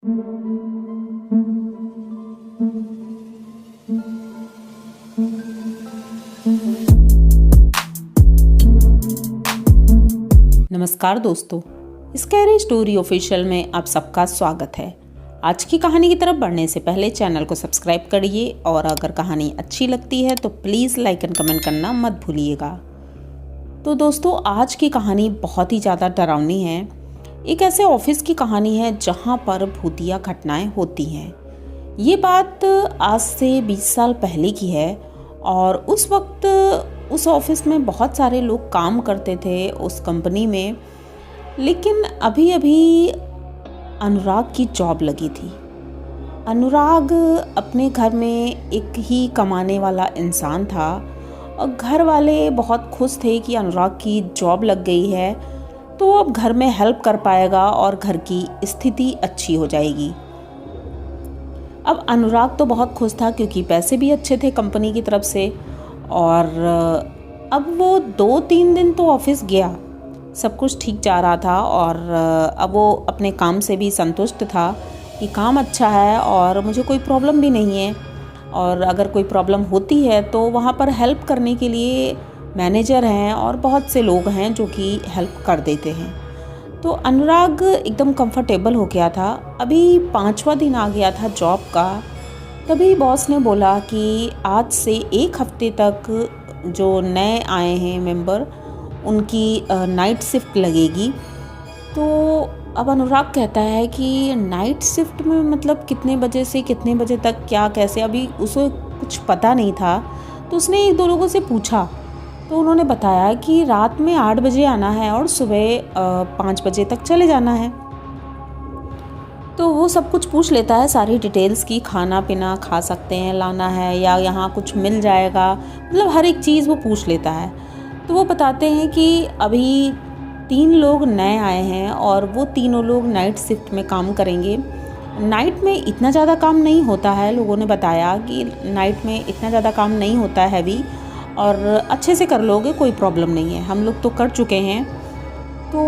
नमस्कार दोस्तों, scary story official में आप सबका स्वागत है। आज की कहानी की तरफ बढ़ने से पहले चैनल को सब्सक्राइब करिए और अगर कहानी अच्छी लगती है तो प्लीज़ लाइक एंड कमेंट करना मत भूलिएगा। तो दोस्तों, आज की कहानी बहुत ही ज़्यादा डरावनी है। एक ऐसे ऑफिस की कहानी है जहाँ पर भूतिया घटनाएं होती हैं। ये बात आज से 20 साल पहले की है और उस वक्त उस ऑफिस में बहुत सारे लोग काम करते थे उस कंपनी में। लेकिन अभी अभी अनुराग की जॉब लगी थी। अनुराग अपने घर में एक ही कमाने वाला इंसान था और घर वाले बहुत खुश थे कि अनुराग की जॉब लग गई है तो अब घर में हेल्प कर पाएगा और घर की स्थिति अच्छी हो जाएगी। अब अनुराग तो बहुत खुश था क्योंकि पैसे भी अच्छे थे कंपनी की तरफ से। और अब वो 2-3 दिन तो ऑफिस गया, सब कुछ ठीक जा रहा था और अब वो अपने काम से भी संतुष्ट था कि काम अच्छा है और मुझे कोई प्रॉब्लम भी नहीं है। और अगर कोई प्रॉब्लम होती है तो वहाँ पर हेल्प करने के लिए मैनेजर हैं और बहुत से लोग हैं जो कि हेल्प कर देते हैं। तो अनुराग एकदम कंफर्टेबल हो गया था। अभी 5वां दिन आ गया था जॉब का। तभी बॉस ने बोला कि आज से 1 हफ्ते तक जो नए आए हैं मेंबर उनकी नाइट शिफ्ट लगेगी। तो अब अनुराग कहता है कि नाइट शिफ्ट में मतलब कितने बजे से कितने बजे तक, क्या कैसे, अभी उसे कुछ पता नहीं था। तो उसने 1-2 लोगों से पूछा तो उन्होंने बताया कि रात में 8 बजे आना है और सुबह 5 बजे तक चले जाना है। तो वो सब कुछ पूछ लेता है, सारी डिटेल्स की, खाना पीना खा सकते हैं, लाना है या यहाँ कुछ मिल जाएगा, मतलब हर एक चीज़ वो पूछ लेता है। तो वो बताते हैं कि अभी 3 लोग नए आए हैं और वो तीनों लोग नाइट शिफ्ट में काम करेंगे। नाइट में इतना ज़्यादा काम नहीं होता है, लोगों ने बताया कि नाइट में इतना ज़्यादा काम नहीं होता है हैवी, और अच्छे से कर लोगे, कोई प्रॉब्लम नहीं है, हम लोग तो कर चुके हैं। तो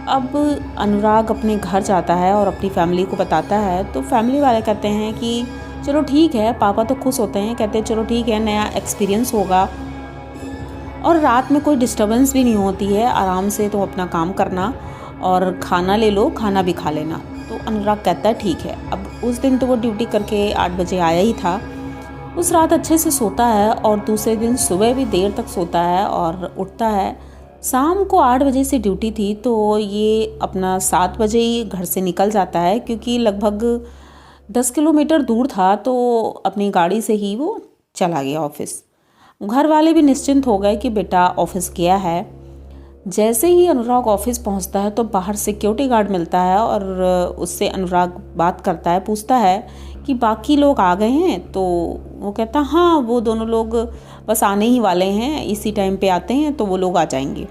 अब अनुराग अपने घर जाता है और अपनी फैमिली को बताता है। तो फैमिली वाले कहते हैं कि चलो ठीक है, पापा तो खुश होते हैं, कहते हैं चलो ठीक है, नया एक्सपीरियंस होगा और रात में कोई डिस्टर्बेंस भी नहीं होती है, आराम से तो अपना काम करना और खाना ले लो, खाना भी खा लेना। तो अनुराग कहता है ठीक है। अब उस दिन तो वो ड्यूटी करके 8 बजे आया ही था। उस रात अच्छे से सोता है और दूसरे दिन सुबह भी देर तक सोता है और उठता है। शाम को 8 बजे से ड्यूटी थी तो ये अपना 7 बजे ही घर से निकल जाता है क्योंकि लगभग 10 किलोमीटर दूर था। तो अपनी गाड़ी से ही वो चला गया ऑफिस। घर वाले भी निश्चिंत हो गए कि बेटा ऑफिस गया है। जैसे ही अनुराग ऑफिस पहुंचता है तो बाहर सिक्योरिटी गार्ड मिलता है और उससे अनुराग बात करता है, पूछता है कि बाकी लोग आ गए हैं। तो वो कहता हाँ, वो दोनों लोग बस आने ही वाले हैं, इसी टाइम पे आते हैं तो वो लोग आ जाएंगे।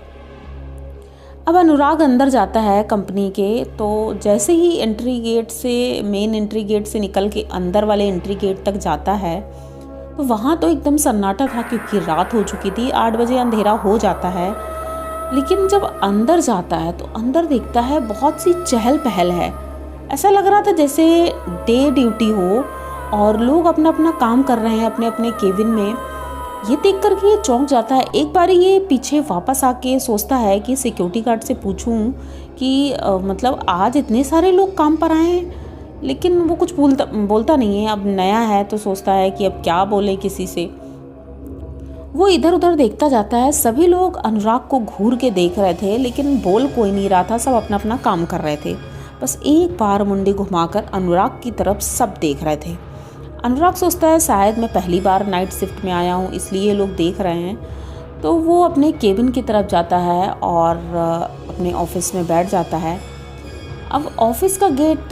अब अनुराग अंदर जाता है कंपनी के। तो जैसे ही एंट्री गेट से, मेन एंट्री गेट से निकल के अंदर वाले एंट्री गेट तक जाता है तो वहाँ तो एकदम सन्नाटा था क्योंकि रात हो चुकी थी, 8 बजे अंधेरा हो जाता है। लेकिन जब अंदर जाता है तो अंदर देखता है बहुत सी चहल पहल है। ऐसा लग रहा था जैसे डे ड्यूटी हो और लोग अपना अपना काम कर रहे हैं अपने अपने केबिन में। ये देख कर के ये चौंक जाता है। एक बार ये पीछे वापस आके सोचता है कि सिक्योरिटी गार्ड से पूछूं कि मतलब आज इतने सारे लोग काम पर आए हैं, लेकिन वो कुछ बोलता नहीं है। अब नया है तो सोचता है कि अब क्या बोले किसी से। वो इधर उधर देखता जाता है। सभी लोग अनुराग को घूर के देख रहे थे लेकिन बोल कोई नहीं रहा था, सब अपना अपना काम कर रहे थे। बस एक बार मुंडी घुमाकर अनुराग की तरफ सब देख रहे थे। अनुराग सोचता है शायद मैं पहली बार नाइट शिफ्ट में आया हूँ इसलिए लोग देख रहे हैं। तो वो अपने केबिन की तरफ जाता है और अपने ऑफिस में बैठ जाता है। अब ऑफिस का गेट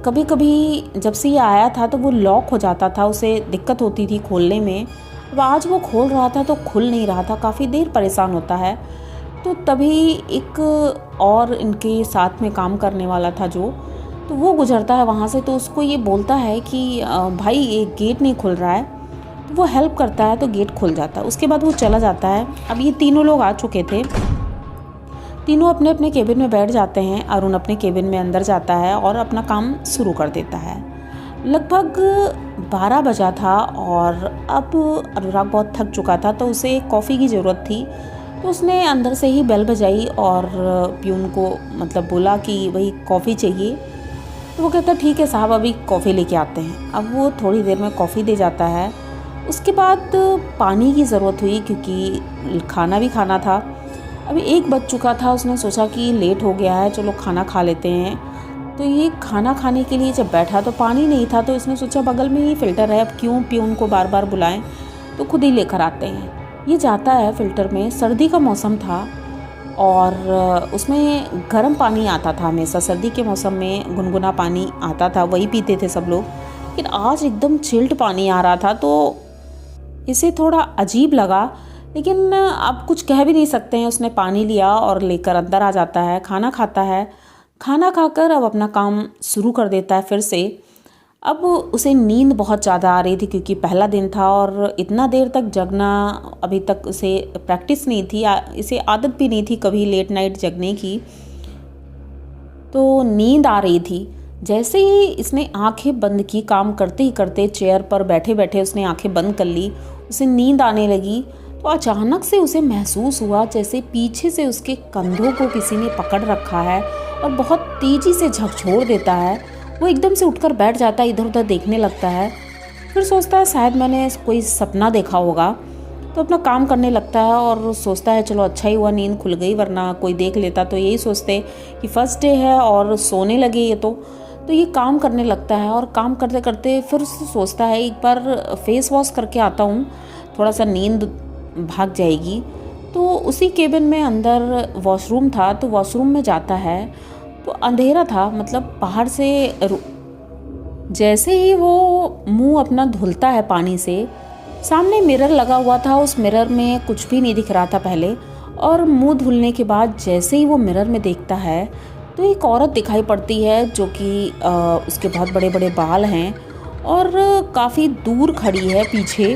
कभी कभी जब से ये आया था तो वो लॉक हो जाता था, उसे दिक्कत होती थी खोलने में। अब आज वो खोल रहा था तो खुल नहीं रहा था, काफ़ी देर परेशान होता है। तो तभी एक और इनके साथ में काम करने वाला था जो, तो वो गुजरता है वहाँ से। तो उसको ये बोलता है कि भाई ये गेट नहीं खुल रहा है। तो वो हेल्प करता है तो गेट खुल जाता है। उसके बाद वो चला जाता है। अब ये तीनों लोग आ चुके थे। तीनों अपने अपने केबिन में बैठ जाते हैं। अरुण अपने केबिन में अंदर जाता है और अपना काम शुरू कर देता है। लगभग 12 बजा था और अब अनुराग बहुत थक चुका था, तो उसे कॉफ़ी की ज़रूरत थी। तो उसने अंदर से ही बेल बजाई और प्यून को मतलब बोला कि भाई कॉफ़ी चाहिए। तो वो कहता ठीक है साहब, अभी कॉफ़ी लेके आते हैं। अब वो थोड़ी देर में कॉफ़ी दे जाता है। उसके बाद पानी की ज़रूरत हुई क्योंकि खाना भी खाना था। अभी 1 बज चुका था। उसने सोचा कि लेट हो गया है, चलो खाना खा लेते हैं। तो ये खाना खाने के लिए जब बैठा तो पानी नहीं था, तो इसने सोचा बगल में ही फ़िल्टर है, अब क्यों प्यून को बार बार बुलाएं, तो खुद ही लेकर आते हैं। ये जाता है फ़िल्टर में। सर्दी का मौसम था और उसमें गर्म पानी आता था हमेशा। सर्दी के मौसम में गुनगुना पानी आता था, वही पीते थे सब लोग। लेकिन आज एकदम चिल्ड पानी आ रहा था, तो इसे थोड़ा अजीब लगा, लेकिन अब कुछ कह भी नहीं सकते हैं। उसने पानी लिया और लेकर अंदर आ जाता है, खाना खाता है। खाना खाकर अब अपना काम शुरू कर देता है फिर से। अब उसे नींद बहुत ज़्यादा आ रही थी क्योंकि पहला दिन था और इतना देर तक जगना अभी तक उसे प्रैक्टिस नहीं थी, इसे आदत भी नहीं थी कभी लेट नाइट जगने की। तो नींद आ रही थी। जैसे ही इसने आंखें बंद की, काम करते ही करते चेयर पर बैठे बैठे उसने आंखें बंद कर ली, उसे नींद आने लगी। तो अचानक से उसे महसूस हुआ जैसे पीछे से उसके कंधों को किसी ने पकड़ रखा है और बहुत तेज़ी से झकझोर देता है। वो एकदम से उठकर बैठ जाता है, इधर उधर देखने लगता है। फिर सोचता है शायद मैंने कोई सपना देखा होगा, तो अपना काम करने लगता है और सोचता है चलो अच्छा ही हुआ नींद खुल गई, वरना कोई देख लेता। तो यही सोचते कि फर्स्ट डे है और सोने लगे ये तो ये काम करने लगता है। और काम करते करते फिर सोचता है एक बार फेस वॉश करके आता हूँ, थोड़ा सा नींद भाग जाएगी। तो उसी केबिन में अंदर वॉशरूम था, तो वॉशरूम में जाता है तो अंधेरा था, मतलब बाहर से जैसे ही वो मुंह अपना धुलता है पानी से, सामने मिरर लगा हुआ था। उस मिरर में कुछ भी नहीं दिख रहा था पहले, और मुंह धुलने के बाद जैसे ही वो मिरर में देखता है तो एक औरत दिखाई पड़ती है जो कि उसके बहुत बड़े बड़े बाल हैं और काफ़ी दूर खड़ी है, पीछे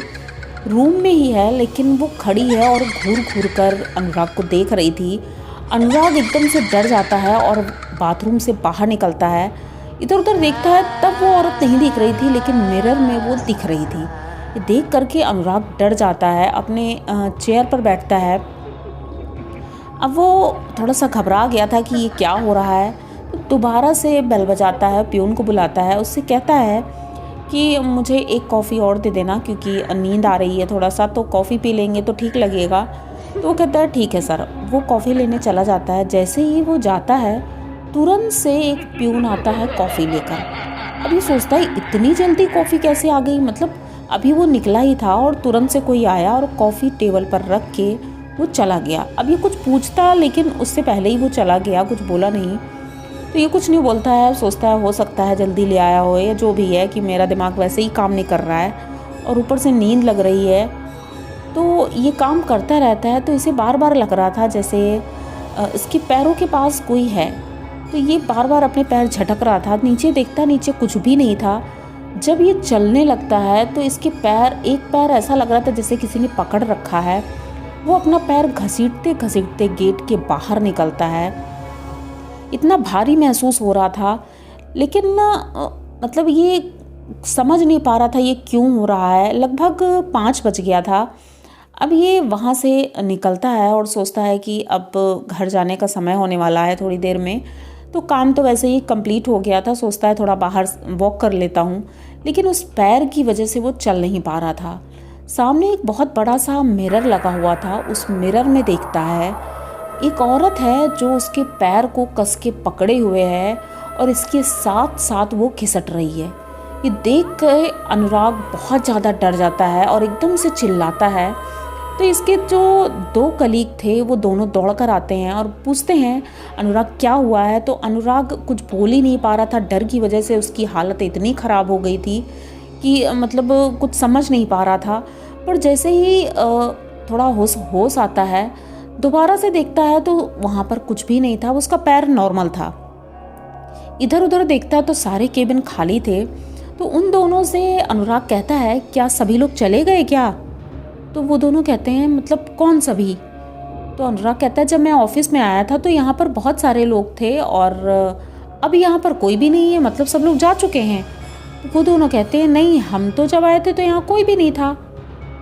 रूम में ही है, लेकिन वो खड़ी है और घूर घूर कर अनुराग को देख रही थी। अनुराग एकदम से डर जाता है और बाथरूम से बाहर निकलता है, इधर उधर देखता है। तब वो औरत नहीं दिख रही थी, लेकिन मिरर में वो दिख रही थी। ये देख करके अनुराग डर जाता है, अपने चेयर पर बैठता है। अब वो थोड़ा सा घबरा गया था कि ये क्या हो रहा है। तो दोबारा से बेल बजाता है, प्यून को बुलाता है, उससे कहता है कि मुझे एक कॉफ़ी और दे देना क्योंकि नींद आ रही है थोड़ा सा, तो कॉफ़ी पी लेंगे तो ठीक लगेगा। तो वो कहता है ठीक है सर। वो कॉफ़ी लेने चला जाता है। जैसे ही वो जाता है तुरंत से एक प्यून आता है कॉफ़ी लेकर। अब ये सोचता है इतनी जल्दी कॉफ़ी कैसे आ गई, मतलब अभी वो निकला ही था और तुरंत से कोई आया और कॉफ़ी टेबल पर रख के वो चला गया। अब ये कुछ पूछता, लेकिन उससे पहले ही वो चला गया, कुछ बोला नहीं। तो ये कुछ नहीं बोलता है, सोचता है हो सकता है जल्दी ले आया हो या जो भी है, कि मेरा दिमाग वैसे ही काम नहीं कर रहा है और ऊपर से नींद लग रही है। तो ये काम करता रहता है। तो इसे बार बार लग रहा था जैसे इसके पैरों के पास कोई है, तो ये बार बार अपने पैर झटक रहा था। नीचे देखता, नीचे कुछ भी नहीं था। जब ये चलने लगता है तो इसके पैर, एक पैर ऐसा लग रहा था जैसे किसी ने पकड़ रखा है। वो अपना पैर घसीटते घसीटते गेट के बाहर निकलता है। इतना भारी महसूस हो रहा था, लेकिन मतलब ये समझ नहीं पा रहा था ये क्यों हो रहा है। लगभग 5 बज गया था। अब ये वहाँ से निकलता है और सोचता है कि अब घर जाने का समय होने वाला है थोड़ी देर में। तो काम तो वैसे ही कंप्लीट हो गया था, सोचता है थोड़ा बाहर वॉक कर लेता हूँ, लेकिन उस पैर की वजह से वो चल नहीं पा रहा था। सामने एक बहुत बड़ा सा मिरर लगा हुआ था। उस मिरर में देखता है एक औरत है जो उसके पैर को कस के पकड़े हुए है और इसके साथ साथ वो खिसट रही है। ये देख कर अनुराग बहुत ज़्यादा डर जाता है और एकदम से चिल्लाता है। तो इसके जो 2 कलीग थे वो दोनों दौड़ कर आते हैं और पूछते हैं अनुराग क्या हुआ है। तो अनुराग कुछ बोल ही नहीं पा रहा था, डर की वजह से उसकी हालत इतनी ख़राब हो गई थी कि मतलब कुछ समझ नहीं पा रहा था। पर जैसे ही थोड़ा होश आता है, दोबारा से देखता है तो वहाँ पर कुछ भी नहीं था, उसका पैर नॉर्मल था। इधर उधर देखता है तो सारे केबिन खाली थे। तो उन दोनों से अनुराग कहता है क्या सभी लोग चले गए क्या? तो वो दोनों कहते हैं मतलब कौन सभी? तो अनुराग कहता है जब मैं ऑफिस में आया था तो यहाँ पर बहुत सारे लोग थे और अब यहाँ पर कोई भी नहीं है, मतलब सब लोग जा चुके हैं। तो वो दोनों कहते हैं नहीं, हम तो जब आए थे तो यहाँ कोई भी नहीं था।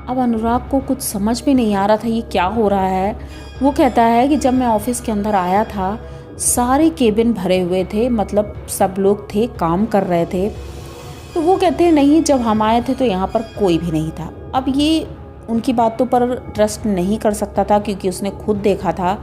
अब अनुराग को कुछ समझ में नहीं आ रहा था ये क्या हो रहा है। वो कहता है कि जब मैं ऑफिस के अंदर आया था सारे केबिन भरे हुए थे, मतलब सब लोग थे, काम कर रहे थे। तो वो कहते हैं नहीं, जब हम आए थे तो यहाँ पर कोई भी नहीं था। अब ये उनकी बातों पर ट्रस्ट नहीं कर सकता था क्योंकि उसने खुद देखा था।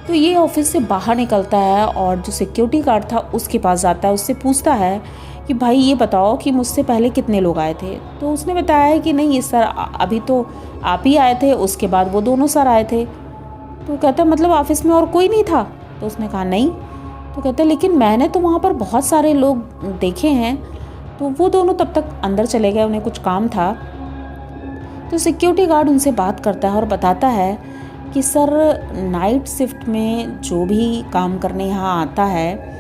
तो ये ऑफिस से बाहर निकलता है और जो सिक्योरिटी गार्ड था उसके पास जाता है, उससे पूछता है कि भाई ये बताओ कि मुझसे पहले कितने लोग आए थे। तो उसने बताया है कि नहीं सर, अभी तो आप ही आए थे, उसके बाद वो दोनों सर आए थे। तो कहता है मतलब ऑफिस में और कोई नहीं था? तो उसने कहा नहीं। तो कहता है लेकिन मैंने तो वहाँ पर बहुत सारे लोग देखे हैं। तो वो दोनों तब तक अंदर चले गए, उन्हें कुछ काम था। तो सिक्योरिटी गार्ड उनसे बात करता है और बताता है कि सर नाइट शिफ्ट में जो भी काम करने यहाँ आता है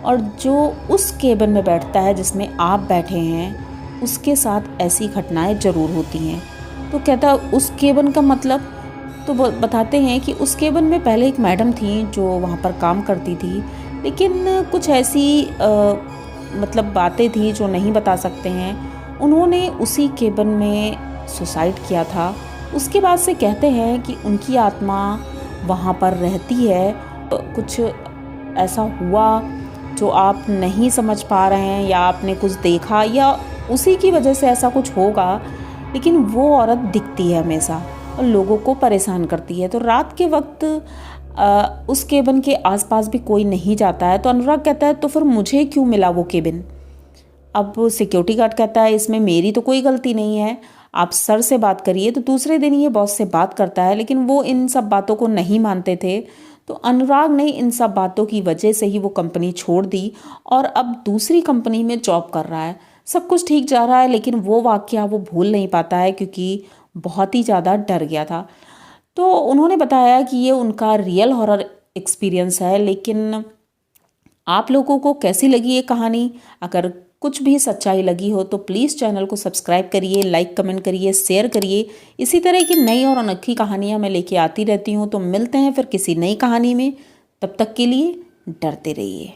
और जो उस केबिन में बैठता है जिसमें आप बैठे हैं, उसके साथ ऐसी घटनाएं ज़रूर होती हैं। तो कहता है उस केबिन का मतलब? तो बताते हैं कि उस केबिन में पहले एक मैडम थी जो वहाँ पर काम करती थी, लेकिन कुछ ऐसी मतलब बातें थी जो नहीं बता सकते हैं। उन्होंने उसी केबिन में सुसाइड किया था। उसके बाद से कहते हैं कि उनकी आत्मा वहाँ पर रहती है। कुछ ऐसा हुआ जो आप नहीं समझ पा रहे हैं या आपने कुछ देखा या उसी की वजह से ऐसा कुछ होगा, लेकिन वो औरत दिखती है हमेशा और लोगों को परेशान करती है। तो रात के वक्त उस केबिन के आसपास भी कोई नहीं जाता है। तो अनुराग कहता है तो फिर मुझे क्यों मिला वो केबिन? अब सिक्योरिटी गार्ड कहता है इसमें मेरी तो कोई गलती नहीं है, आप सर से बात करिए। तो दूसरे दिन ये बॉस से बात करता है, लेकिन वो इन सब बातों को नहीं मानते थे। तो अनुराग ने इन सब बातों की वजह से ही वो कंपनी छोड़ दी और अब दूसरी कंपनी में जॉब कर रहा है। सब कुछ ठीक जा रहा है, लेकिन वो वाकया वो भूल नहीं पाता है क्योंकि बहुत ही ज़्यादा डर गया था। तो उन्होंने बताया कि ये उनका रियल हॉरर एक्सपीरियंस है। लेकिन आप लोगों को कैसी लगी ये कहानी? अगर कुछ भी सच्चाई लगी हो तो प्लीज़ चैनल को सब्सक्राइब करिए, लाइक कमेंट करिए, शेयर करिए। इसी तरह की नई और अनोखी कहानियाँ मैं लेके आती रहती हूँ। तो मिलते हैं फिर किसी नई कहानी में, तब तक के लिए डरते रहिए।